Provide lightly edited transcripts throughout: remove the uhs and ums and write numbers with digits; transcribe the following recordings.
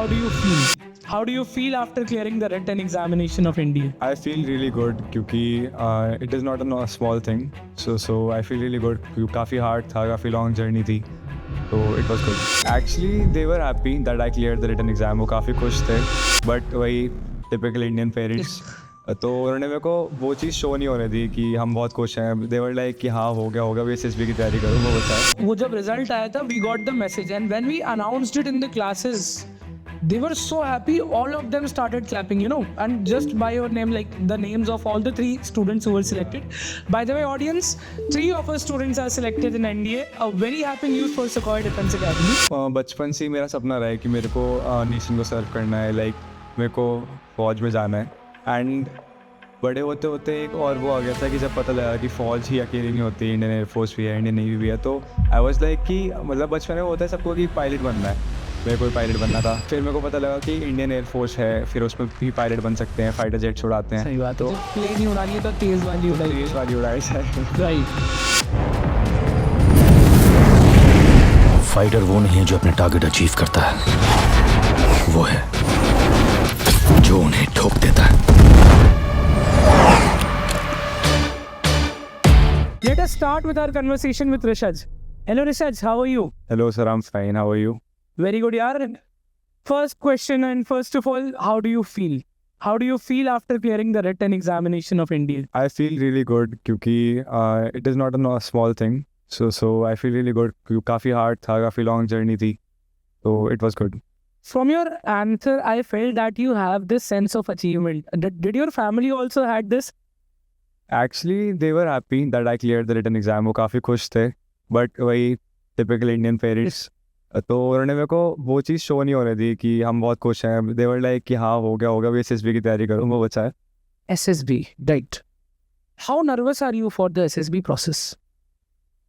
how do you feel? How do you feel after clearing the written examination of India? I feel really good क्योंकि it is not a small thing. So I feel really good क्योंकि काफ़ी hard था, काफ़ी long journey थी. So it was good. Actually, they were happy that I cleared the written exam. वो काफ़ी खुश थे. But वही typical Indian parents. तो उन्होंने मेरे को वो चीज़ शो नहीं होने दी कि हम बहुत खुश हैं. They were like कि हाँ हो गया भी SSB की तैयारी करो. वो बताया. वो जब रिजल्ट आया था, we got the message and when we announced it in the classes, they were so happy. All of them started clapping, and just by your name, like the names of all the 3 students who were selected. By the way, audience, 3 of our students are selected in NDA. A very happy news for Sukhoi Defense Academy. बचपन से ही मेरा सपना रहा है कि मेरे को nation को सर्व करना है. लाइक मेरे को फौज में जाना है. एंड बड़े होते होते एक और वो आ गया था कि जब पता लगा कि फ़ौज ही अकेली नहीं होती, इंडियन एयरफोर्स भी है, इंडियन नेवी भी है. तो आई वाज लाइक कि मतलब बचपन में होता है सबको कि पायलट बनना है. मेरे को पायलट बनना था. फिर मेरे को पता लगा कि इंडियन एयरफोर्स है, फिर उसमें भी पायलट बन सकते हैं, फाइटर जेट्स उड़ाते हैं. सही बात. तो प्लेन ही उड़ानी है तो तेज़ वाली उड़ाइए. तेज़ वाली उड़ाई है. राइट. फाइटर वो नहीं है जो अपने टारगेट अचीव करता है, वो है जो उन्हें ठोक देता है. Let us start with our conversation with Rishaj. Hello Rishaj, how are you? Hello sir, I'm fine. How are you? Very good, yaar. First question, and first of all, how do you feel? How do you feel after clearing the written examination of India? I feel really good क्योंकि it is not a small thing. So I feel really good क्योंकि काफ़ी hard था, काफ़ी long journey थी. So it was good. From your answer, I felt that you have this sense of achievement. Did your family also had this? Actually, they were happy that I cleared the written exam. वो काफ़ी खुश थे. But वही typical Indian parents. तो उन्होंने मेरे को वो चीज़ शो नहीं होने दी कि हम बहुत खुश हैं. They were like कि हाँ हो गया भी SSB की तैयारी करो. वो बचा है. SSB, right. How nervous are you for the SSB process?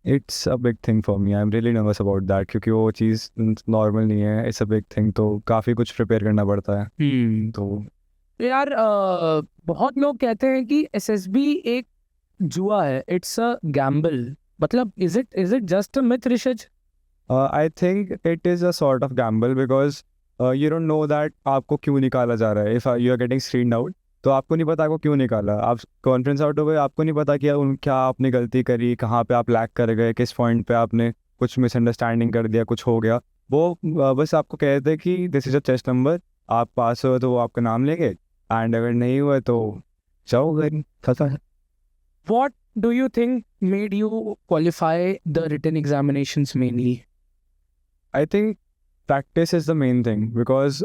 It's a big thing for me. I'm really nervous about that क्योंकि वो चीज़ normal नहीं है. It's a big thing. तो काफ़ी कुछ prepare करना पड़ता है. तो यार बहुत लोग कहते हैं कि SSB एक जुआ है. It's a gamble. मतलब is it just a myth, Rishaj? I think it is a sort of gamble because you don't know that आपको क्यों निकाला जा रहा है. If you are getting screened out, तो आपको नहीं पता आपको क्यों निकाला. आप कॉन्फ्रेंस आउट हो गए, आपको नहीं पता कि क्या आपने गलती करी, कहाँ पे आप लैग कर गए, किस पॉइंट पे आपने कुछ मिसअंडरस्टैंडिंग कर दिया, कुछ हो गया. वो बस आपको कहते हैं कि this is a test number, आप पास हो तो वो आपका नाम लेंगे, एंड अगर नहीं हुआ तो जाओ घर खत्म. What do you think made you qualify the written examinations mainly? I think practice is the main thing because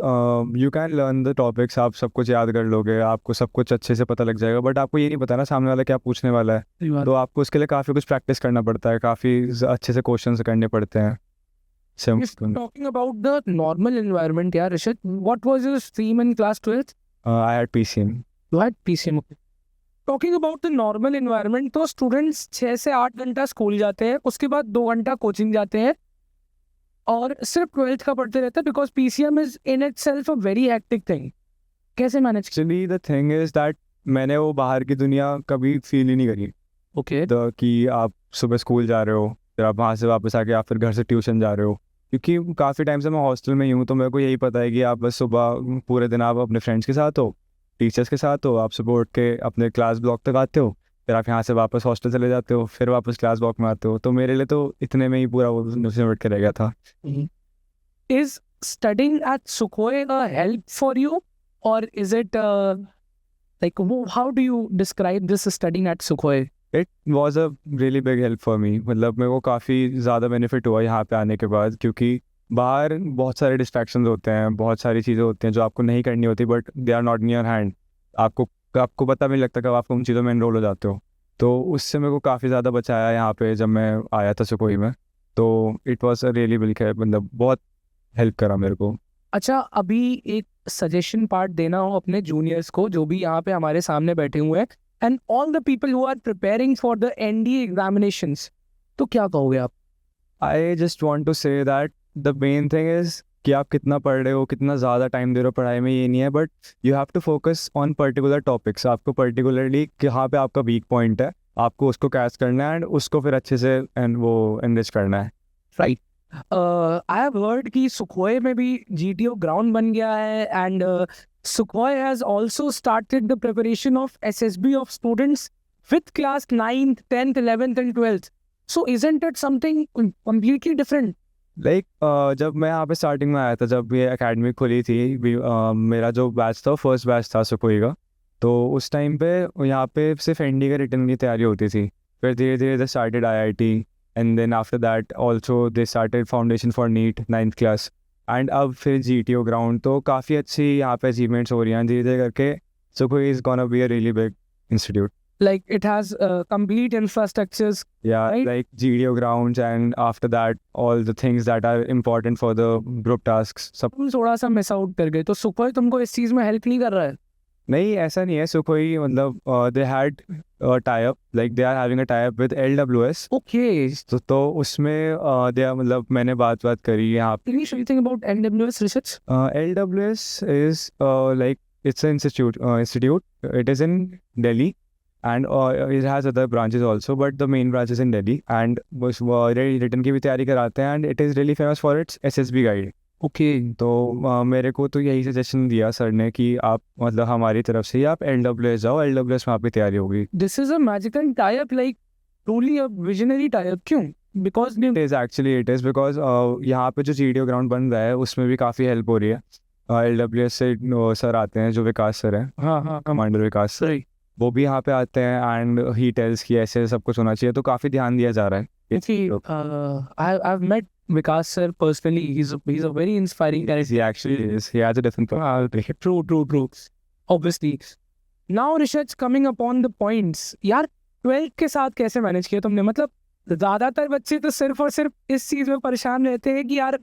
you can learn the topics. आप सब कुछ याद कर लोगे, आपको सब कुछ अच्छे से पता लग जाएगा, बट आपको ये नहीं पता ना सामने वाला क्या पूछने वाला है. तो आपको उसके लिए काफ़ी कुछ प्रैक्टिस करना पड़ता है, काफ़ी अच्छे से क्वेश्चंस करने पड़ते हैं. If talking about the normal environment, yeah, Rishad, what was your stream in class 12th? I had PCM. You had PCM. Okay. Talking about the normal environment, तो स्टूडेंट्स 6 से 8 घंटा स्कूल जाते हैं, उसके बाद 2 घंटा कोचिंग जाते हैं और सिर्फ 12th का पढ़ते रहते हैं because PCM is in itself a very hectic thing. कैसे manage? Actually the thing is that मैंने वो बाहर की दुनिया कभी फील ही नहीं करी. Okay. कि आप सुबह स्कूल जा रहे हो, फिर आप वहाँ से वापस आके आप फिर घर से ट्यूशन जा रहे हो. क्योंकि काफ़ी टाइम से मैं हॉस्टल में ही हूँ, तो मेरे को यही पता है कि आप बस सुबह पूरे दिन आप अपने फ्रेंड्स के साथ हो, टीचर्स के साथ हो, आप सुबह उठ के अपने क्लास ब्लॉक तक आते हो, फिर आप यहाँ से वापस हॉस्टल चले जाते हो, फिर वापस क्लास ब्लॉक में आते हो. तो मेरे लिए तो इतने में ही पूरा वो सिमट के रह गया था. Is studying at Sukhoi a help for you, or is it how do you describe this studying at Sukhoi? It was a really big help for me. मतलब मेरे को काफ़ी ज़्यादा बेनिफिट हुआ यहाँ पे आने के बाद, क्योंकि बाहर बहुत सारे डिस्ट्रैक्शंस होते हैं, बहुत सारी चीज़ें होती हैं जो आपको नहीं करनी होती, but they are not in your hand. आपको पता भी नहीं लगता कब आप उन चीज़ों में एनरोल हो जाते हो. तो उससे मेरे को काफ़ी ज़्यादा बचाया यहाँ पे जब मैं आया था सुखोई में. तो it was a really big help, मतलब बहुत हेल्प करा मेरे को. अच्छा, अभी एक सजेशन पार्ट देना हो अपने जूनियर्स को जो भी यहाँ पे हमारे सामने बैठे हुए हैं, and all the people who are preparing for the NDA examinations, तो क्या कहोगे आप? I just want to say that the main thing is कि आप कितना पढ़ रहे हो, कितना ज़्यादा टाइम दे रहे हो पढ़ाई में, ये नहीं है, but you have to focus on particular topics. आपको पर्टिकुलरली कहाँ पे आपका वीक पॉइंट है, आपको उसको कैच करना है एंड उसको फिर अच्छे से एंड वो एनरिच करना है. राइट. I have heard कि सुखोई में भी GTO ground बन गया है and Sukhoi has also started the preparation of SSB of students with class 9th, 10th, 11th and 12th. So isn't it something completely different? Like जब मैं यहाँ पे स्टार्टिंग में आया था, जब ये एकेडमी खुली थी, मेरा जो बैच था फर्स्ट बैच था सुखोई का, तो उस टाइम पे यहाँ पे सिर्फ एनडी का रिटर्न की तैयारी होती थी. फिर धीरे धीरे they started IIT and then after that also they started foundation for NEET 9th class and अब फिर GTO ग्राउंड. तो काफ़ी अच्छी यहाँ पे अचीवमेंट्स हो रही हैं धीरे धीरे करके. Sukhoi is gonna be a really big institute. Like it has complete infrastructures. Yeah, Right. like GDO grounds, and after that, all the things that are important for the group tasks. सब तुम थोड़ा सा miss out कर गए, तो Sukhoi तुमको इस चीज में हेल्प नहीं कर रहा है? नहीं, ऐसा नहीं है. सुखोई मतलब they had a tie-up, like they are having a tie-up with LWS. Okay, तो उसमें they are मतलब मैंने बात करी यहाँ पे. tell me something about NWS research. LWS is like it's an institute. It is in Delhi. And it has other branches also, but the main branch is in Delhi. And बस return की भी तैयारी कराते हैं. And it is really famous for its SSB guide. Okay, तो मेरे को तो यही सजेशन दिया सर ने कि आप मतलब हमारी तरफ से ही आप LWS जाओ. LWS में आपकी तैयारी होगी. This is a magical type, like truly a visionary type. क्यों? बिकॉज इट इज़ बिकॉज यहाँ पे जो GDO ग्राउंड बन रहा है उसमें भी काफ़ी हेल्प हो रही है. LWS से सर आते हैं, जो विकास सर हैं, हाँ हाँ, कमांडर विकास सर, सही. वो भी यहाँ पे आते हैं. एंड ही टेल्स कि ऐसे सब कुछ होना चाहिए. तो काफ़ी ध्यान दिया जा रहा है. I've met Vikas sir personally. He's a very inspiring guy. He actually is. He has a different True. Obviously. Now research coming upon the points. यार 12th के साथ कैसे मैनेज किया तुमने? मतलब ज़्यादातर बच्चे तो सिर्फ और सिर्फ इस चीज़ में परेशान रहते हैं कि यार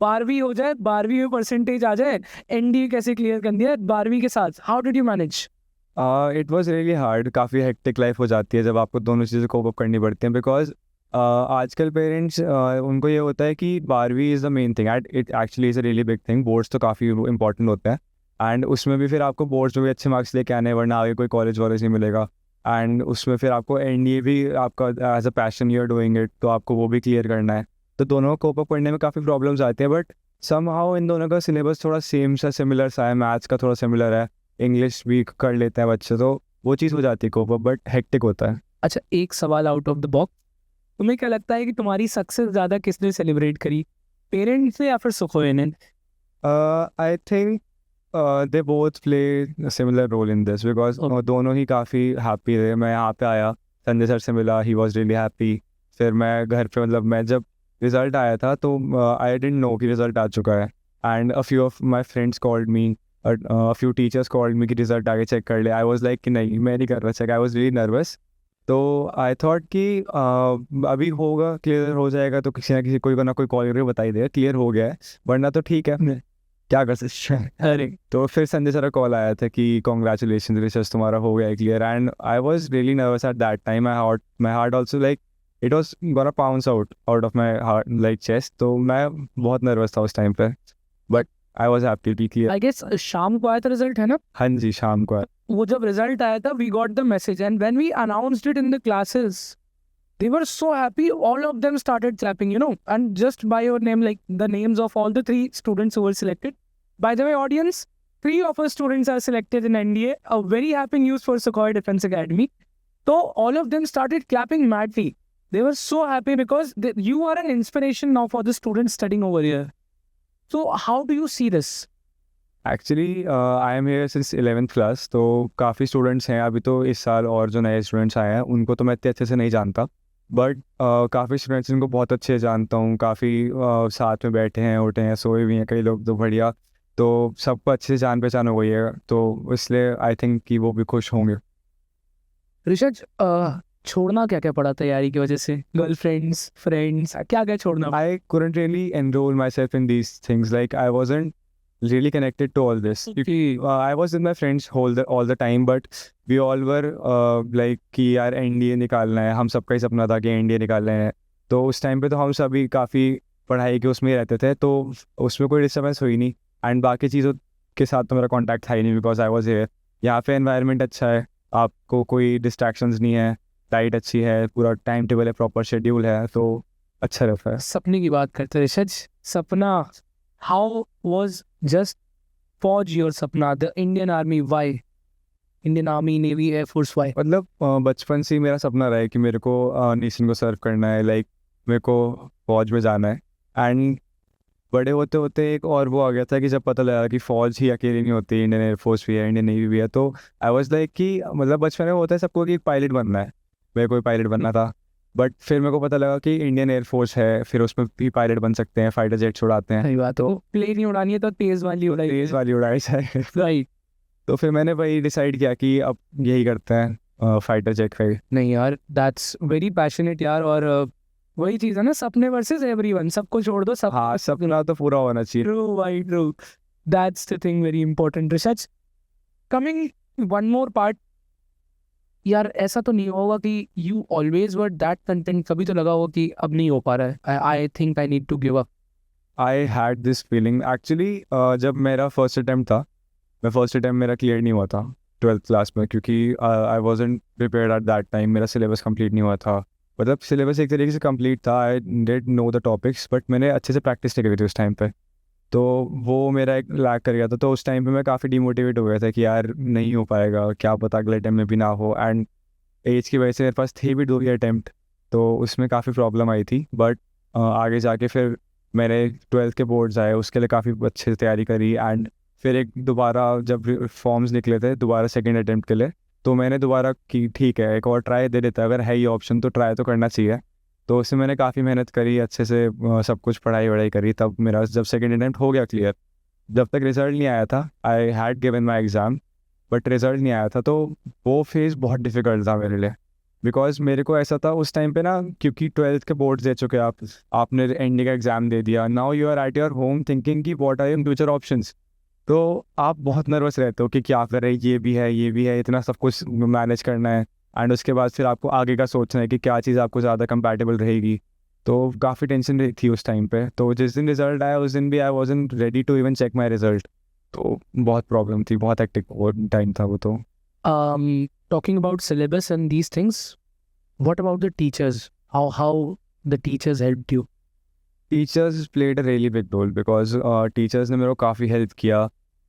12वीं हो जाए, 12वीं में परसेंटेज आ जाए, NDA कैसे क्लियर कर दिया 12वीं के साथ. How did you manage? It was really hard. काफ़ी हेक्टिक लाइफ हो जाती है जब आपको दोनों चीज़ें कोप अप करनी पड़ती हैं. बिकॉज आजकल पेरेंट्स उनको ये होता है कि 12वीं is the main thing. At it actually is a really big thing. Boards तो काफ़ी इंपॉर्टेंट होते हैं. एंड उसमें भी फिर आपको बोर्ड्स में भी अच्छे मार्क्स लेके आने हैं, वरना आगे कोई कॉलेज वॉलेज नहीं मिलेगा. एंड उसमें फिर आपको NDA भी आपका as a passion you are doing it, तो आपको वो भी क्लियर करना है. तो दोनों को कोप अप करने में काफ़ी प्रॉब्लम्स आती हैं. बट समहाउ इन दोनों का सिलेबस थोड़ा सेम सा सिमिलर सा है. मैथ्स का थोड़ा सिमिलर है, इंग्लिश भी कर लेते हैं बच्चे, तो वो चीज़ हो जाती है कोप अप. बट हेक्टिक होता है. अच्छा, एक सवाल आउट ऑफ द बॉक्स. तुम्हें क्या लगता है कि तुम्हारी सक्सेस ज़्यादा किसने सेलिब्रेट करी, पेरेंट्स ने या फिर सुखोई ने? I think they both play similar role in this. Because दोनों ही काफ़ी हैप्पी थे. मैं यहाँ पे आया, संजय सर से मिला, ही वॉज रियली हैप्पी. फिर मैं घर पे मतलब मैं जब रिज़ल्ट आया था तो आई डिडंट नो कि रिज़ल्ट आ चुका है. And a few of my friends called me, a few teachers called me कि रिजल्ट आगे चेक कर ले. आई वॉज लाइक कि नहीं, मैं नहीं कर रहा check. I was really nervous. तो आई थॉट कि अभी होगा, क्लियर हो जाएगा, तो किसी ना किसी कोई ना कोई कॉल करके बता ही देगा क्लियर हो गया है, वरना तो ठीक है, क्या कर सकते हैं. अरे, तो फिर संजय सर का कॉल आया था कि कॉन्ग्रेचुलेशन रिसर्च तुम्हारा हो गया है clear. And I was really nervous at that time. My heart also like it was gonna pounce out of my heart like chest. तो मैं बहुत नर्वस था उस टाइम पे. But I was happy to clear. I guess शाम को आया था रिजल्ट, है ना? हाँ जी, शाम को. वो जब रिजल्ट आया था, we got the message and when we announced it in the classes, they were so happy. All of them started clapping, and just by your name, like the names of all the 3 students who were selected. By the way, audience, 3 of our students are selected in NDA. A very happy news for Sukhoi Defense Academy. So all of them started clapping madly. They were so happy because you are an inspiration now for the students studying over here. So how do you see this? Actually I am here since 11th class. तो काफ़ी students हैं अभी तो इस साल, और जो नए स्टूडेंट्स आए हैं उनको तो मैं इतने अच्छे से नहीं जानता. बट काफ़ी स्टूडेंट्स इनको बहुत अच्छे से जानता हूँ. काफ़ी साथ में बैठे हैं, उठे हैं, सोए भी हैं कई लोग, तो बढ़िया. तो सबको अच्छे से जान पहचान हो गई है, तो इसलिए आई थिंक कि वो भी खुश होंगे. ऋषभ, छोड़ना क्या क्या पड़ा तैयारी की वजह से? गर्लफ्रेंड्स, फ्रेंड्स, क्या क्या छोड़ना? I couldn't really enroll myself in these things. Like I wasn't really connected to all this. I was with my friends all the time, but we all were like कि यार NDA निकालना है. हम सबका ही सपना था कि NDA निकालना है. तो उस टाइम पे तो हम सभी काफ़ी पढ़ाई के उसमें रहते थे, तो उसमें कोई डिस्टर्बेंस हुई नहीं. एंड बाकी चीज़ों के साथ तो मेरा कॉन्टैक्ट था ही नहीं, बिकॉज आई वॉज हियर. यहाँ पे एनवायरनमेंट अच्छा है, आपको कोई डिस्ट्रैक्शंस नहीं है, डाइट अच्छी है, पूरा टाइम टेबल है, प्रॉपर शेड्यूल है. तो अच्छा रहता है। सपने की बात करते हैं ऋषज, सपना, हाउ वाज जस्ट फौज योर सपना, the Indian army, why Indian army, navy, air force, why? मतलब बचपन से ही मेरा सपना रहा है कि मेरे को नेशन को सर्व करना है, लाइक मेरे को फौज में जाना है। एंड बड़े होते होते एक और वो आ गया था कि जब पता लगा कि फ़ौज ही अकेली नहीं होती, इंडियन एयरफोर्स भी है, इंडियन नेवी भी है, तो आई वाज लाइक कि मतलब बचपन में होता है सबको कि पायलट बनना है, मेरे को भी पायलट बनना था। बट फिर मेरे को पता लगा कि इंडियन एयरफोर्स है, फिर उसमें भी पायलट बन सकते हैं, फाइटर जेट्स उड़ाते हैं, सही बात हो, प्लेन ही उड़ानी है तो तेज वाली उड़ाई, तेज़ वाली उड़ाई जाए। राइट? तो फिर मैंने वही डिसाइड किया कि अब यही करते हैं, फाइटर जेट का ही। नहीं यार, दैट्स वेरी पैशनेट यार। और वही चीज़ है ना, सपने वर्सेस एवरीवन, सबको छोड़ दो, सब। हाँ, सपना तो पूरा होना चाहिए। ट्रू भाई, true, that's the thing, very important. Research coming one more part, यार ऐसा तो नहीं होगा कि you always were that content, कभी तो लगा होगा कि अब नहीं हो पा रहा है, I think I need to give up? I had this feeling actually. जब मेरा फर्स्ट अटैम्प्ट था, मैं फर्स्ट अटैम्प्ट मेरा क्लियर नहीं हुआ था 12th क्लास में, क्योंकि I wasn't prepared eight that time, मेरा सिलेबस कंप्लीट नहीं हुआ था। मतलब सिलेबस एक तरीके से कंप्लीट था, I did know the topics, but मैंने अच्छे से प्रैक्टिस नहीं करी थी उस टाइम पे, तो वो मेरा एक लैक कर गया था। तो उस टाइम पे मैं काफ़ी डिमोटिवेट हो गया था कि यार नहीं हो पाएगा, क्या पता अगले अटैम्प्ट में भी ना हो। एंड एज की वजह से मेरे पास थे भी 2 ही अटैम्प्ट, तो उसमें काफ़ी प्रॉब्लम आई थी। बट आगे जाके फिर मैंने 12th के बोर्ड्स आए, उसके लिए काफ़ी अच्छे से तैयारी करी। एंड फिर एक दोबारा जब फॉर्म्स निकले थे दोबारा सेकंड अटैम्प्ट के लिए, तो मैंने दोबारा की ठीक है एक और ट्राई दे देता है, अगर है ये ऑप्शन तो ट्राई तो करना चाहिए। तो उससे मैंने काफ़ी मेहनत करी, अच्छे से सब कुछ पढ़ाई वढ़ाई करी, तब मेरा जब सेकंड अटैम्प्ट हो गया क्लियर, जब तक रिज़ल्ट नहीं आया था, I had given my exam, but result नहीं आया था, तो वो फेज़ बहुत डिफ़िकल्ट था मेरे लिए। बिकॉज मेरे को ऐसा था उस टाइम पे ना, क्योंकि 12th के बोर्ड्स दे चुके आप, आपने एंडी का एग्ज़ाम दे दिया, now you are at your home thinking कि what are your future options. तो आप बहुत नर्वस रहते हो कि क्या करें, ये भी है ये भी है, इतना सब कुछ मैनेज करना है। एंड उसके बाद फिर आपको आगे का सोचना है कि क्या चीज़ आपको ज़्यादा कंपैटिबल रहेगी। तो काफ़ी टेंशन रही थी उस टाइम पे। तो जिस दिन रिजल्ट आया उस दिन भी I wasn't ready to even check my result, तो बहुत प्रॉब्लम थी, बहुत हेक्टिक टाइम था वो। तो Talking about syllabus and these things, what about the teachers? How the teachers helped you? Teachers played a really big role, because teachers ने मेरे को काफ़ी हेल्प किया।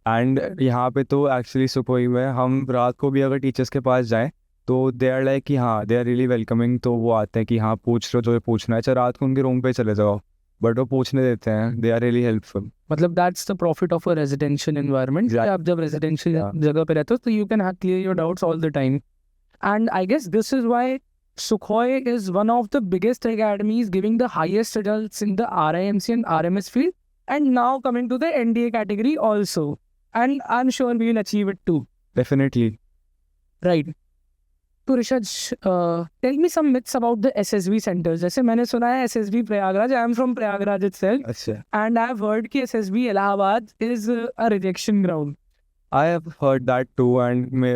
एंड यहाँ पे तो एक्चुअली सुखोई में हम रात को भी अगर टीचर्स के पास जाएं तो दे आर लाइक कि हाँ दे आर रियली वेलकमिंग, तो वो आते हैं कि हाँ पूछ लो जो पूछना है, चाहे रात को उनके रूम पे चले जाओ, बट वो पूछने देते हैं, दे आर रियली हेल्पफुल। मतलब that's the profit of a residential environment. Exactly. आप जब रेजिडेंशियल Yeah. जगह पे रहते हो तो you can clear your doubts all the time. And I guess this is why Sukhoi is one of the biggest academies giving the highest results in the RIMC and RMS field, and now coming to the NDA category also. And I'm sure we will achieve it too. Definitely. Right. तो ऋषज, tell me some myths about the SSB centers. जैसे मैंने सुना है SSB Prayagraj, I am from Prayagraj itself, अच्छा, and I've heard कि SSB Allahabad is a rejection ground. I have heard that too, and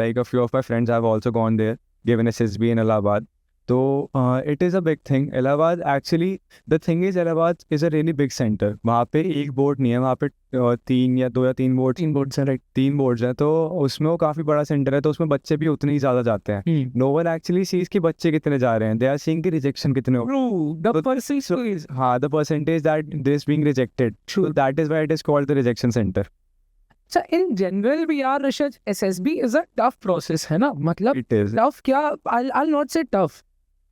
like a few of my friends have also gone there, given SSB in Allahabad. So it is a big thing. Allahabad actually, the thing is Allahabad is a really big center. वहाँ पे एक board नहीं है, वहाँ पे 2 या 3 board, 3 boards are right. 3 boards हैं, तो उसमें वो काफ़ी बड़ा सेंटर है, तो उसमें बच्चे भी उतने ही ज़्यादा जाते हैं। नो वन एक्चुअली सीज कि बच्चे कितने जा रहे हैं, दे आर सीइंग कि रिजेक्शन कितने हो। True. The percentage. हाँ, the percentage that this being rejected, that is why it is called the rejection centre. So in general we are research, SSB is a tough process, है ना? मतलब it is tough क्या, I'll not say tough,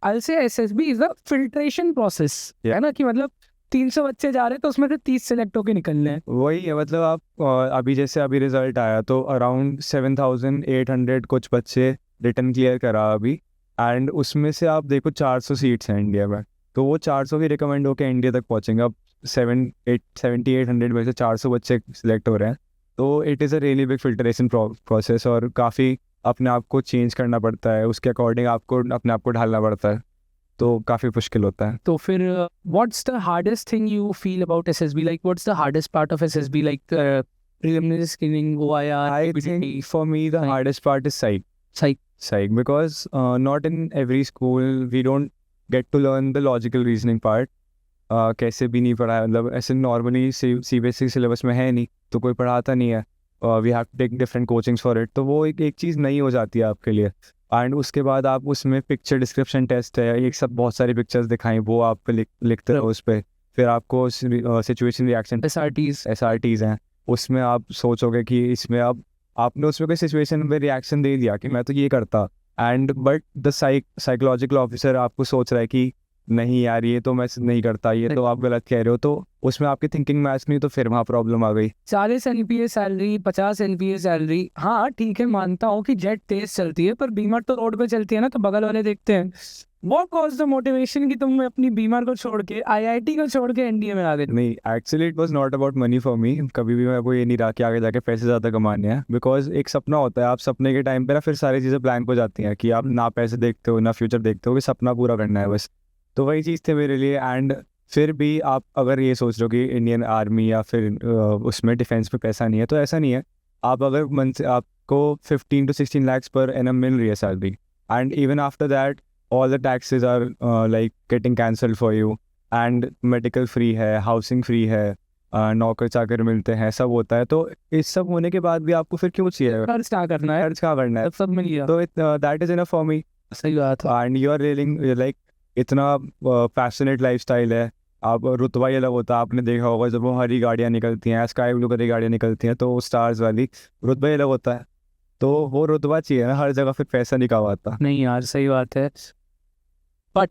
I'll say SSB is a filtration process. Yeah. है ना, कि मतलब 300 बच्चे जा रहे हैं तो उसमें से 30 सेलेक्ट होके निकलने हैं। वही है, मतलब आप अभी जैसे अभी रिजल्ट आया तो अराउंड 7,800 कुछ बच्चे रिटर्न क्लियर करा अभी, एंड उसमें से आप देखो 400 सीट्स हैं इंडिया में, तो वो 400 भी रिकमेंड होकर इंडिया तक पहुँचेंगे। अब 7,800 में से 400 बच्चे सिलेक्ट हो रहे हैं, तो it is a really big filtration process, और काफ़ी अपने आप को चेंज करना पड़ता है, उसके अकॉर्डिंग आपको अपने आप को ढालना पड़ता है, तो काफ़ी मुश्किल होता है। तो फिर what's the hardest thing you feel about SSB? Like what's the hardest part of SSB? Like preliminary screening, OIR, I PPT, think for me the Psych. hardest part is psych. psych, because not in every school we don't get to learn the logical reasoning part. कैसे भी नहीं पढ़ाया, मतलब ऐसे normally CBSE syllabus में है नहीं, तो कोई पढ़ाता नहीं है, we have to take different coachings for it, तो वो एक चीज़ नहीं हो जाती है आपके लिए। एंड उसके बाद आप उसमें पिक्चर डिस्क्रिप्शन टेस्ट है, एक सब बहुत सारी पिक्चर्स दिखाएं, वो आप लिखते रहो उस पर। फिर आपको सिचुएशन रिएक्शन SRTs हैं, उसमें आप सोचोगे कि इसमें आपने उसमें कोई सिचुएशन में रिएक्शन दे दिया कि मैं तो ये करता, and but the psychological officer आपको सोच रहा है कि नहीं यार ये तो मैं नहीं करता, ये तो आप गलत कह रहे हो, तो उसमें आपकी थिंकिंग मैच नहीं, तो फिर वहाँ प्रॉब्लम आ गई। 40 LPA सैलरी, 50 LPA सैलरी, हाँ ठीक है मानता हूँ कि जेट तेज चलती है, पर बीमर तो रोड पे चलती है ना, तो बगल वाले देखते हैं। What caused the motivation कि तुम अपनी बीमर को छोड़ के IIT को छोड़ के NDA में आ गए? नहीं, actually it was not about money for me. कभी भी मेरे को ये नहीं रहा कि आगे जाके पैसे ज़्यादा कमाने हैं, बिकॉज एक सपना होता है, आप सपने के टाइम पे ना फिर सारी चीज़ें ब्लैंक हो जाती हैं कि आप ना पैसे देखते हो ना फ्यूचर देखते हो, कि सपना पूरा करना है बस। तो वही चीज़ थी मेरे लिए। एंड फिर भी आप अगर ये सोच रहे हो कि इंडियन आर्मी या फिर उसमें डिफेंस में पैसा नहीं है, तो ऐसा नहीं है। आप अगर मन से आपको 15 to 16 lakhs per annum मिल रही है salary, and even after that all the taxes are like getting cancelled for you, and medical free है, housing free है, नौकर चाकर मिलते हैं, सब होता है। तो इस सब होने के बाद भी आपको फिर क्यों चाहिए खर्च क्या करना है, खर्च क्या करना है? सब मिल गया। तो that is enough for me. सही बात है। एंड यू आर रियलिंग लाइक इतना पैशनेट लाइफस्टाइल है। आप रुतबा ही अलग होता है, आपने देखा होगा जब वो हरी गाड़ियाँ निकलती हैं, स्काई ब्लू कलर की गाड़ियाँ निकलती हैं, तो स्टार्स वाली, रुतबा ही अलग होता है। तो वो रुतबा चाहिए ना हर जगह, फिर पैसा नहीं कमाता। नहीं यार सही बात है, बट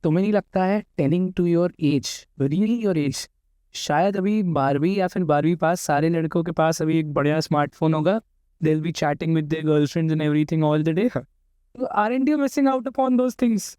तुम्हें नहीं लगता है telling to your age, really your age, शायद अभी 12वीं या फिर 12वीं पास सारे लड़कों के पास अभी एक बढ़िया स्मार्टफोन होगा, they will be chatting with their girlfriends and everything all the day, aren't you missing out upon those things?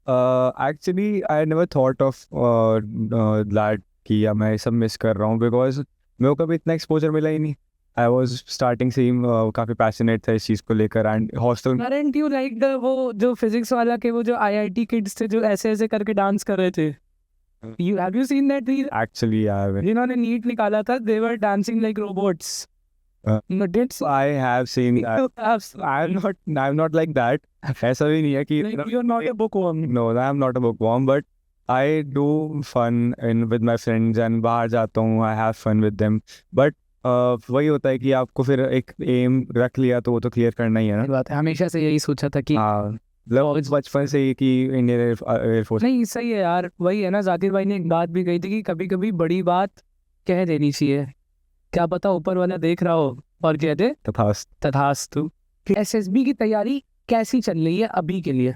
Actually I never thought of that कि या मैं सब मिस कर रहा हूँ, बिकॉज मेरे को कभी इतना एक्सपोजर मिला ही नहीं। आई वॉज स्टार्टिंग से ही काफ़ी पैशनेट था इस चीज़ को लेकर। And hostel aren't you like the वो जो फिजिक्स वाला के वो जो IIT किड्स थे जो ऐसे ऐसे करके डांस कर रहे थे, you have you seen that reel? Actually जिन्होंने नीट निकाला था, they were dancing like robots. I have seen, I am not like that. ऐसा भी नहीं है कि you are not a bookworm. No, I am not a bookworm, but I do fun in with my friends, and बाहर जाता हूँ, I have fun with them. But वही होता है कि आपको फिर एक एम रख लिया तो वो तो क्लियर करना ही है ना। बात है, हमेशा से यही सोचा था कि हाँ, मतलब बचपन से ही कि इंडियन एयरफोर्स। नहीं सही है यार, वही है ना, जाकिर भाई ने एक बात भी कही थी कि कभी कभी बड़ी बात कह देनी चाहिए, क्या पता ऊपर वाला देख रहा हो और कह दे तथास्तु। SSB की तैयारी कैसी चल रही है अभी के लिए?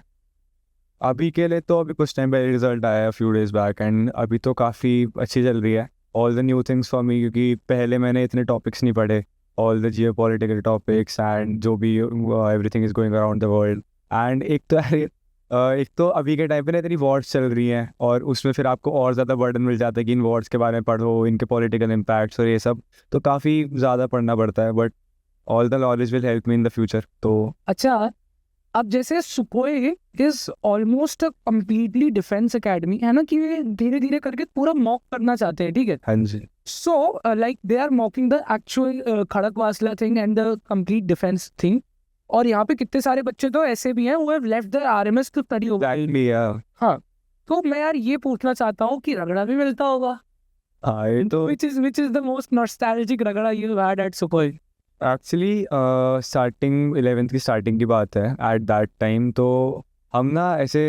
अभी के लिए तो अभी कुछ टाइम पहले रिजल्ट आया फ्यू डेज बैक, एंड अभी तो काफ़ी अच्छी चल रही है। All the new things for me, क्योंकि पहले मैंने इतने टॉपिक्स नहीं पढ़े, all the geopolitical topics and जो भी everything is going around the world. And एक तो अभी के टाइम पे ना इतनी वॉर्स चल रही हैं, और उसमें फिर आपको और ज़्यादा बर्डन मिल जाता है कि इन वॉर्स के बारे में पढ़ो, इनके पॉलिटिकल इम्पैक्ट्स और ये सब, तो काफ़ी ज़्यादा पढ़ना पड़ता है। But all the knowledge will help me in the future. तो अच्छा, अब जैसे Sukhoi is almost completely defence academy है ना, कि वे धीरे धीरे करके पूरा मॉक करना चाहते हैं, ठीक है? हाँ जी। So like they are mocking the actual Khadakwasla thing and the complete defence thing, और यहाँ पे कितने सारे बच्चे तो ऐसे भी हैं who have left the RMS to study over. Exactly, yeah. हाँ, तो मैं यार ये पूछना चाहता हूँ कि रगड़ा भी मिलता होगा? हाँ, ये तो which is the most nostalgic रगड़ा you had at Sukhoi? Actually starting 11th की स्टार्टिंग की बात है। एट दैट टाइम तो हम ना ऐसे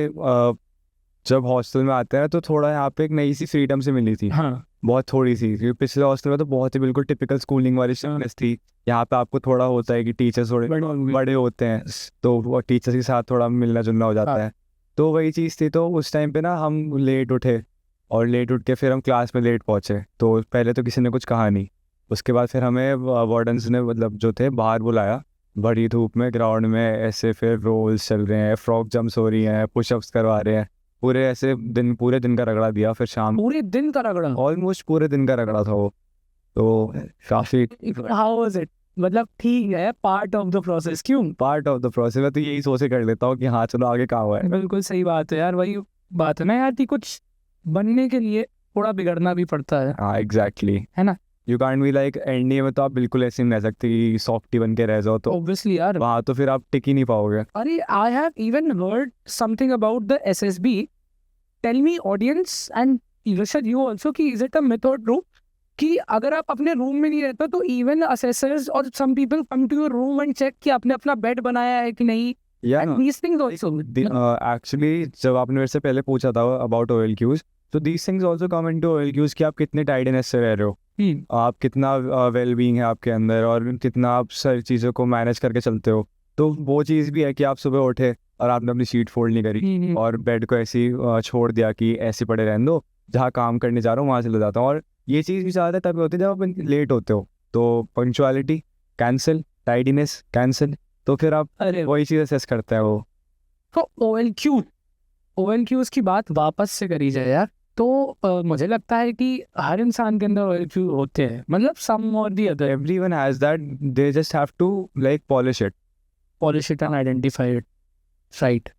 जब हॉस्टल में आते हैं तो थोड़ा यहाँ पे एक नई सी फ्रीडम से मिली थी। हाँ, बहुत थोड़ी सी, क्योंकि पिछले हॉस्टल में तो बहुत ही बिल्कुल टिपिकल स्कूलिंग वाली स्ट्रिक्टनेस थी। यहाँ पे आपको थोड़ा होता है कि टीचर्स थोड़े बड़े होते हैं, तो वो टीचर्स के साथ थोड़ा मिलना जुलना हो जाता है। तो वही चीज़ थी। तो उस टाइम पे ना हम लेट उठे, और लेट उठ के फिर हम क्लास में लेट पहुँचे। तो पहले तो किसी ने कुछ कहा नहीं, उसके बाद फिर हमें वार्डन्स ने मतलब जो थे बाहर बुलाया, बड़ी धूप में ग्राउंड में ऐसे, फिर रोल्स चल रहे हैं, फ्रॉक जंप्स हो रही हैं, पुशअप्स करवा रहे हैं, पूरे ऐसे पूरे दिन का रगड़ा दिया। फिर शाम पूरे दिन का रगड़ा? ऑलमोस्ट पूरे दिन का रगड़ा था वो। तो काफ़ी हाउ वाज इट? मतलब ठीक है, पार्ट ऑफ द प्रोसेस। क्यों पार्ट ऑफ द प्रोसेस? मैं तो यही सोच के कर लेता हूँ कि हाँ चलो आगे कहाँ हुआ है। बिल्कुल सही बात है यार, वही बात है ना यार कि कुछ बनने के लिए थोड़ा बिगड़ना भी पड़ता है। हाँ एग्जैक्टली, है ना? You can't be like NDA में तो आप बिल्कुल ऐसे नहीं रह सकते कि सॉफ्टी बन के रह जाओ, तो ऑब्वियसली यार, वहाँ तो फिर आप टिक ही नहीं पाओगे। अरे I have even heard something about the SSB. Tell me audience and Rishad, you also, कि is it a myth or true कि अगर आप अपने रूम में नहीं रहते तो इवन असेसर्स और some people come to your room and check कि आपने अपना बेड बनाया है कि नहीं. या And these things also. Actually जब आपने मेरे से पहले पूछा था अबाउट OLQs, तो these things also come into OLQs कि आप कितने टाइडनेस से रह रहे हो, आप कितना वेल बीइंग है आपके अंदर, और कितना आप सारी चीज़ों को मैनेज करके चलते हो. तो वो चीज़ भी है कि आप सुबह उठे और आपने अपनी शीट फोल्ड नहीं करी और बेड को ऐसे ही छोड़ दिया कि ऐसे पड़े रहने दो, जहाँ काम करने जा रहा हूँ वहाँ चले जाता हूँ. और ये चीज़ भी ज़्यादा तब होती है जब आप लेट होते हो, तो पंक्चुअलिटी कैंसिल, टाइडीनेस कैंसिल, तो फिर आप अरे वही चीज़ असेस करते हैं वो. तो OLQs की बात वापस से करी जाए यार, तो मुझे लगता है कि हर इंसान के अंदर OLQ होते हैं, मतलब सम और the other. Everyone has that, they just have to like polish it. Polish it and identify it, right.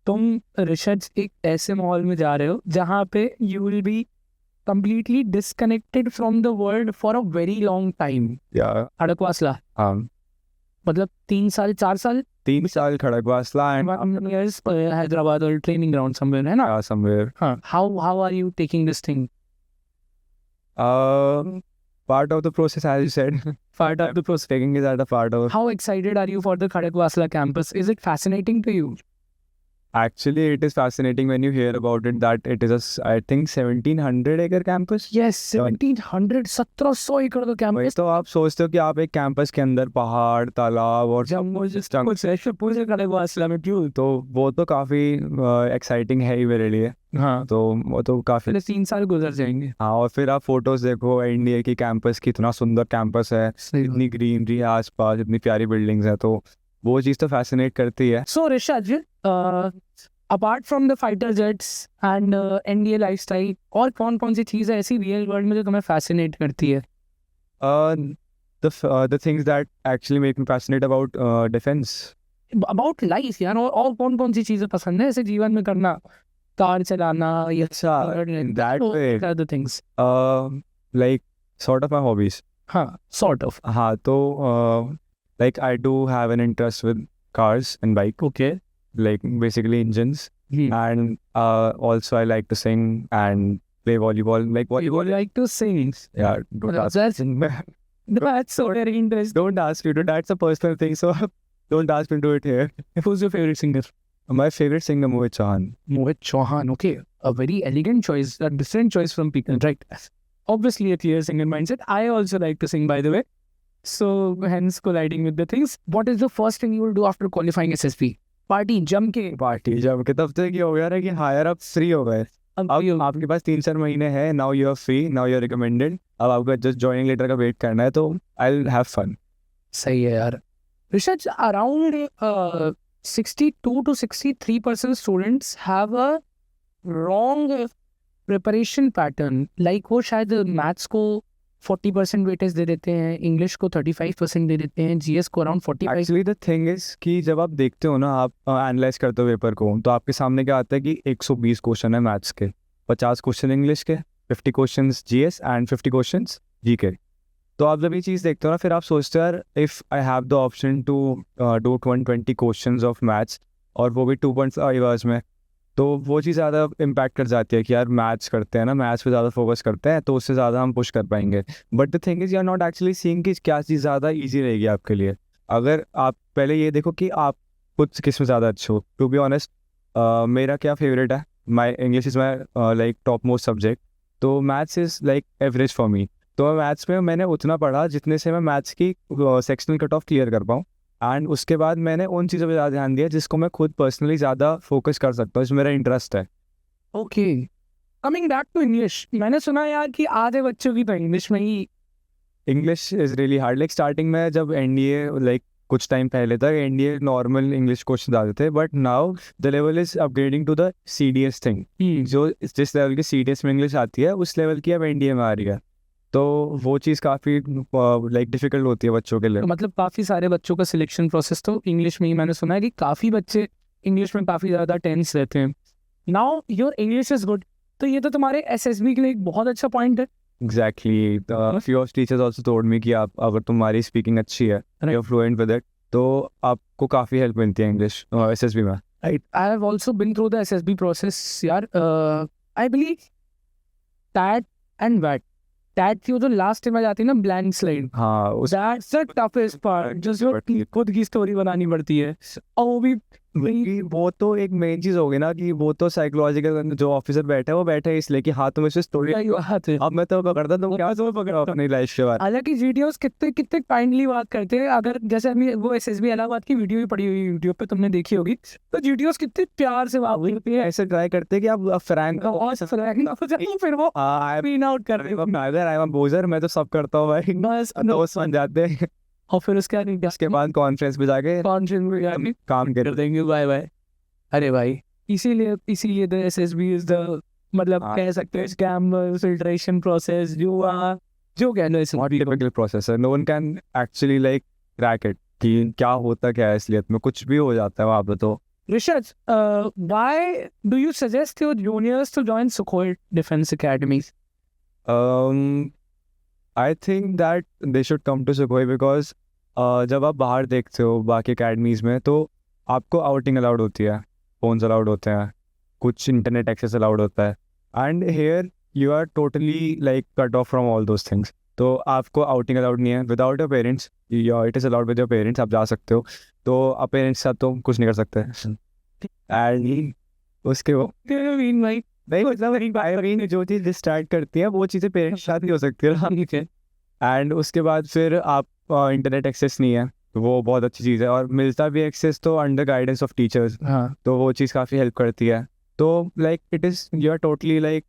तुम रिसर्च एक ऐसे माहौल में जा रहे हो जहाँ पे you will be completely disconnected from the world for a very long time. Yeah. Khadakwasla Um, मतलब 3 साल 4 साल 3 साल खड़गवासला and years हैदराबाद और ट्रेनिंग ग्राउंड समवेयर है ना. somewhere. हाँ, how are you taking this thing? Part of the process, as you said. Part of the process. Taking is at a part of. How excited are you for the Khadakwasla campus? Is it fascinating to you? Actually, it is fascinating when you hear about it that it is I think 1700 acre campus. Yes, 1700 1700 एकड़ का वही campus. तो आप सोचते हो कि आप एक कैंपस के अंदर पहाड़, तालाब और जब मुझे कुछ ऐसे पूछे खड़कवासला में क्यों, तो वो तो काफ़ी एक्साइटिंग है ही मेरे लिए. हाँ, तो वो तो काफ़ी. पहले 3 साल गुजर जाएंगे. हाँ, और फिर आप फोटोज देखो एनडीए की कैंपस की, इतना सुंदर कैंपस है, इतनी ग्रीनरी है आसपास, इतनी प्यारी बिल्डिंग्स है, तो वो चीज़ तो फैसिनेट करती है. So Rishad, apart from the fighter jets and NDA lifestyle, और कौन सी चीज़ है ऐसी रियल वर्ल्ड में जो तुम्हें फैसिनेट करती है? The things that actually make me passionate about defense. About life यार, और कौन सी चीज़ें पसंद है ऐसे जीवन में करना? कार चलाना या in that way. what are the things? Like sort of my hobbies. हाँ, sort of. हाँ, तो like I do have an interest with cars and bike. Okay. Like basically engines. And also I like to sing and play volleyball. Like You volleyball. like to sing? Yeah, don't ask. That's so very interesting. Don't ask me to. That's a personal thing. So don't ask me to do it here. Who's your favorite singer? My favorite singer, Mohit Chauhan. Mohit Chauhan. Okay, a very elegant choice, a different choice from people, right? Obviously a clear singer mindset. I also like to sing, by the way. So hence colliding with the things. What is the first thing you will do after qualifying SSB? Party, jam के. Party जब के तब तक ये हो गया ना कि हायर आप फ्री हो गए. अब आपके पास 3-4 महीने हैं. Now you are free, now you are recommended. अब आपको जस्ट जॉइनिंग लेटर का वेट करना है, तो आई विल हैव फन. सही है यार. Research around 62 to 63% students have a wrong preparation pattern. Like वो शायद मैथ्स को 40% वेटेज दे देते हैं, इंग्लिश को 35% दे देते हैं, जीएस को around 45. Actually the thing is कि जब आप देखते हो ना, आप एनालाइज करते हो पेपर को, तो आपके सामने क्या आता है कि 120 क्वेश्चन है मैथ्स के, 50 क्वेश्चन इंग्लिश के, 50 question GS and 50 question GK. तो आप जब ये चीज़ देखते हो ना, फिर आप सोचते हो यार, if I have the option to do 120 question of maths और वो भी 2.5 आवर्स में, तो वो चीज़ ज़्यादा इम्पैक्ट कर जाती है कि यार मैथ्स करते हैं ना, मैथ्स पे ज़्यादा फोकस करते हैं, तो उससे ज़्यादा हम पुश कर पाएंगे. But the thing is you are not actually seeing कि क्या चीज़ ज़्यादा ईजी रहेगी आपके लिए. अगर आप पहले ये देखो कि आप कुछ किस में ज़्यादा अच्छे हो. टू बी ऑनेस्ट, मेरा क्या फेवरेट है, my English is my like top most subject, तो maths is like average for me. तो मैथ्स में मैंने उतना पढ़ा जितने से मैं मैथ्स की सेक्शनल कट ऑफ क्लियर कर पाऊँ, एंड उसके बाद मैंने उन चीज़ों पे ज़्यादा ध्यान दिया जिसको मैं खुद पर्सनली ज़्यादा फोकस कर सकता हूँ, इसमें मेरा इंटरेस्ट है. Okay, coming back to English, मैंने सुना यार कि आधे बच्चों की तो इंग्लिश में ही. English is really hard. Like starting में जब एनडीए, लाइक कुछ टाइम पहले तक एनडीए नॉर्मल इंग्लिश क्वेश्चन डालते थे, but now the level is upgrading to the CDS thing. जो जिस लेवल की सीडीएस में इंग्लिश आती है, उस लेवल की अब एनडीए में आ रही है. तो वो चीज़ काफ़ी लाइक डिफ़िकल्ट होती है बच्चों के लिए. मतलब काफ़ी सारे बच्चों का सिलेक्शन प्रोसेस तो इंग्लिश में ही. मैंने सुना है कि काफ़ी बच्चे इंग्लिश में काफ़ी ज़्यादा टेंस रहते हैं. Now your English is good, तो ये तो तुम्हारे एसएसबी के लिए एक बहुत अच्छा पॉइंट है. Exactly. Few of teachers also told me कि आप, अगर तुम्हारी स्पीकिंग अच्छी है, you are fluent with it, तो आपको काफ़ी हेल्प मिलती है इंग्लिश एसएसबी में. Right. I have also been through the SSB process, yaar. I believe TAT and VAT TAT की वो जो लास्ट में जाती है ना ब्लैंक स्लाइड, हाँ उस दैट्स द टफेस्ट पार्ट, जो खुद की स्टोरी बनानी पड़ती है। और वो भी वो तो एक मेन चीज होगी ना कि वो तो साइकोलॉजिकल जो ऑफिसर बैठा है वो बैठा है इसलिए कि हाँ तुम इससे स्टोरी सही बात है। अब मैं तो पकड़ता तुम क्या तुम्हें पकड़ा अपनी लाइफ के बारे हालांकि जीटीओस कितने कितने काइंडली बात करते हैं, अगर जैसे अभी वो एसएसबी इलाहाबाद की वीडियो भी पड़ी हुई यूट्यूब पे, तुमने देखी होगी, तो जीटीओस कितने प्यार से बात करती है। ऐसे ट्राई करते कि आप फ्रैंक और फिर वो स्क्रीन आउट कर रहे हो अगर आई एम बोजर मैं तो सब करता हूँ भाई बस, दोस्त बन जाते हैं और फिर उसके बाद कॉन्फ्रेंस पे जाके काम कर देंगे बाय बाय। अरे भाई इसीलिए द एसएसबी इज द, मतलब हाँ। कह सकते हैं स्कैम फिल्ट्रेशन प्रोसेस जो कह लो इस टिपिकल प्रोसेस है, no one can actually like crack it कि क्या होता क्या है इसलिए में कुछ भी हो जाता है वहाँ पे। तो Rishad, why do you suggest your juniors to join Sukhoi Defense Academy? I think that they should come to Sukhoi because जब आप बाहर देखते हो बाकी अकेडमीज़ में तो आपको आउटिंग अलाउड होती है, फ़ोन्स अलाउड होते हैं, कुछ इंटरनेट एक्सेस अलाउड होता है, and here you are totally like cut off from all those things. तो आपको आउटिंग अलाउड नहीं है without your parents, it is allowed with your parents, आप जा सकते हो। तो आप पेरेंट्स के साथ तो कुछ नहीं कर सकते एंड उसके वो नहीं मतलब आई जो चीज़ स्टार्ट करती है वो चीज़ें पेरेंट्स के साथ नहीं हो सकती है। एंड उसके बाद फिर आप इंटरनेट एक्सेस नहीं है तो वो बहुत अच्छी चीज़ है, और मिलता भी एक्सेस तो अंडर गाइडेंस ऑफ टीचर्स, हाँ, तो वो चीज़ काफ़ी हेल्प करती है। तो like it is you are totally like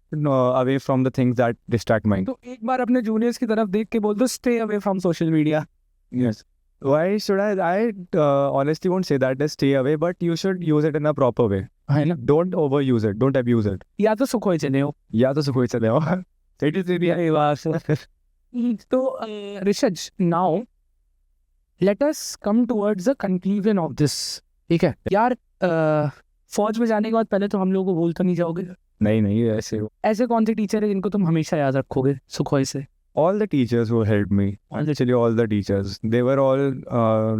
away from the things that distract mind. तो एक बार अपने जूनियर्स की तरफ देख के बोल दो stay away from social media. Yes. Why should I honestly won't say that stay away, but you should use it in a proper way. है ना, Don't overuse it. Don't abuse it. या तो सुखोई चले हो। या तो Sukhoi चले हो। It is really तो ऋषज, now let us come towards the conclusion of this. ठीक है यार, फौज में जाने के बाद पहले तो हम लोगों को भूल तो नहीं जाओगे? नहीं ऐसे ऐसे कौन से टीचर है जिनको तुम हमेशा याद रखोगे सुखोई से? all the teachers who helped me, actually all the teachers, they were all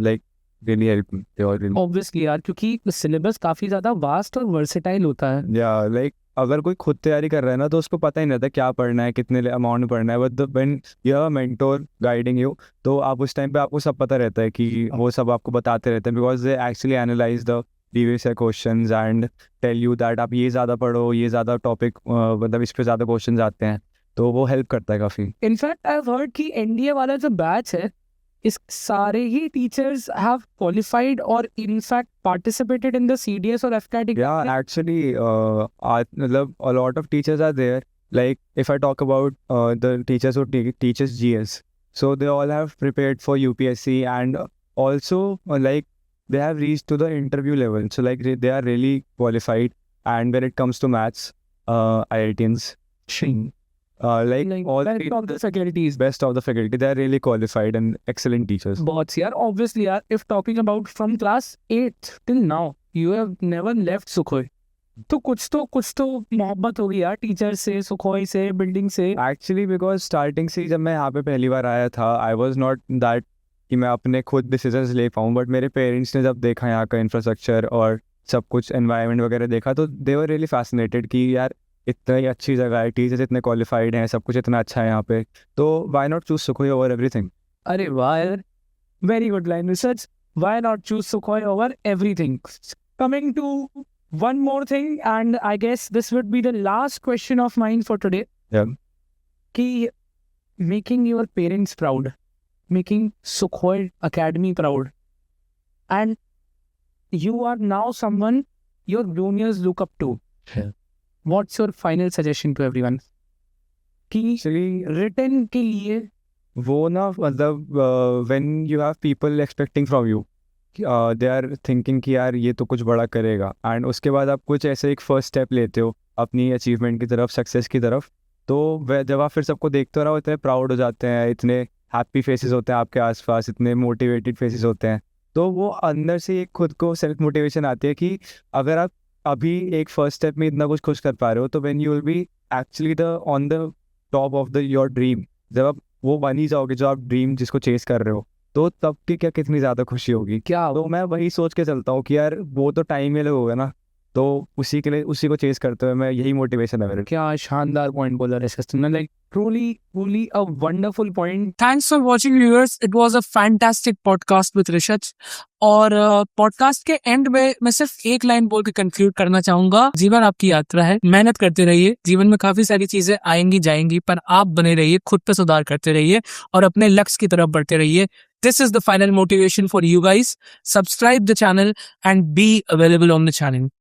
like really helped me. They all really obviously यार, क्योंकि सिलेबस काफी ज्यादा वास्ट और वर्सेटाइल होता है। yeah, like अगर कोई खुद तैयारी कर रहा है ना तो उसको पता ही नहीं रहता क्या पढ़ना है, कितने अमाउंट में पढ़ना है, but when you have a mentor guiding you तो आप उस टाइम पे आपको सब पता रहता है कि वो सब आपको बताते रहते हैं, because they actually analyse the previous questions and tell you that आप ये ज़्यादा पढ़ो, ये ज़्यादा टॉपिक मतलब इस पे ज़्यादा क्वेश्चन आते हैं, तो वो हेल्प करता है काफ़ी। इनफैक्ट आई हैव हर्ड कि एनडीए वाला जो बैच है, इस सारे ही टीचर्स हैव क्वालिफाइड और in fact participated in the CDS और एफकेटी। Yeah, actually, a lot of teachers are there. Like, if I talk about the teachers who teaches GS, so they all have prepared for UPSC and also like they have reached to the interview level. So like they are really qualified. And when it comes to maths, IITians, like all best of the faculties, best of the faculty, they are really qualified and excellent teachers. बहुत यार, obviously यार, if talking about from class 8th till now you have never left Sukhoi, तो कुछ तो मोहब्बत होगी यार teacher से, सुखोई से, बिल्डिंग से। एक्चुअली बिकॉज स्टार्टिंग से जब मैं यहाँ पे पहली बार आया था आई वॉज नॉट दैट कि मैं अपने खुद डिसीजंस ले पाऊँ, बट मेरे पेरेंट्स ने जब देखा यहाँ का इंफ्रास्ट्रक्चर और सब कुछ एनवायरनमेंट वगैरह देखा तो दे वर रियली फैसिनेटेड कि यार इतना ही अच्छी जगह है, टीचर्स इतने क्वालिफाइड हैं, सब कुछ इतना अच्छा है यहाँ पे, तो why not choose Sukhoi over everything. अरे वाह यार, very good line research, why not choose Sukhoi over everything. Coming to one more thing, and I guess this would be the last question of mine for today. Yeah. कि making your parents proud, making Sukhoi Academy proud, and you are now someone your juniors look up to. Yeah. What's your final suggestion to everyone? कि written के लिए वो ना मतलब when you have people expecting from you, they are thinking कि यार ये तो कुछ बड़ा करेगा, एंड उसके बाद आप कुछ ऐसे एक फर्स्ट स्टेप लेते हो अपनी अचीवमेंट की तरफ, सक्सेस की तरफ, तो जब आप फिर सबको देखते रहो इतने प्राउड हो जाते हैं, इतने हैप्पी फेसेस होते हैं आपके आसपास, इतने मोटिवेटेड फेसेस होते हैं, तो वो अंदर से एक खुद को सेल्फ मोटिवेशन आती है कि अगर आप अभी एक फर्स्ट स्टेप में इतना कुछ खुश कर पा रहे हो तो when you will be actually the on the top of the your dream, जब आप वो बन ही जाओगे जो आप ड्रीम जिसको चेस कर रहे हो, तो तब की क्या कितनी ज़्यादा खुशी होगी। क्या तो मैं वही सोच के चलता हूँ कि यार वो तो टाइम में लगेगा ना, तो उसी के लिए उसी को चेस करते हुए मैं यही मोटिवेशन है मेरे। क्या शानदार पॉइंट बोला रिशत ने, like truly a wonderful point. Thanks for watching viewers. It was a fantastic podcast with Rishad. और पॉडकास्ट के एंड में मैं सिर्फ एक लाइन बोल के कंक्लूड करना चाहूंगा। जीवन आपकी यात्रा है, मेहनत करते रहिए। जीवन में काफी सारी चीजें आएंगी जाएंगी, पर आप बने रहिए, खुद पे सुधार करते रहिए और अपने लक्ष्य की तरफ बढ़ते रहिए। This is the final motivation for you guys. Subscribe the channel and be available on the channel.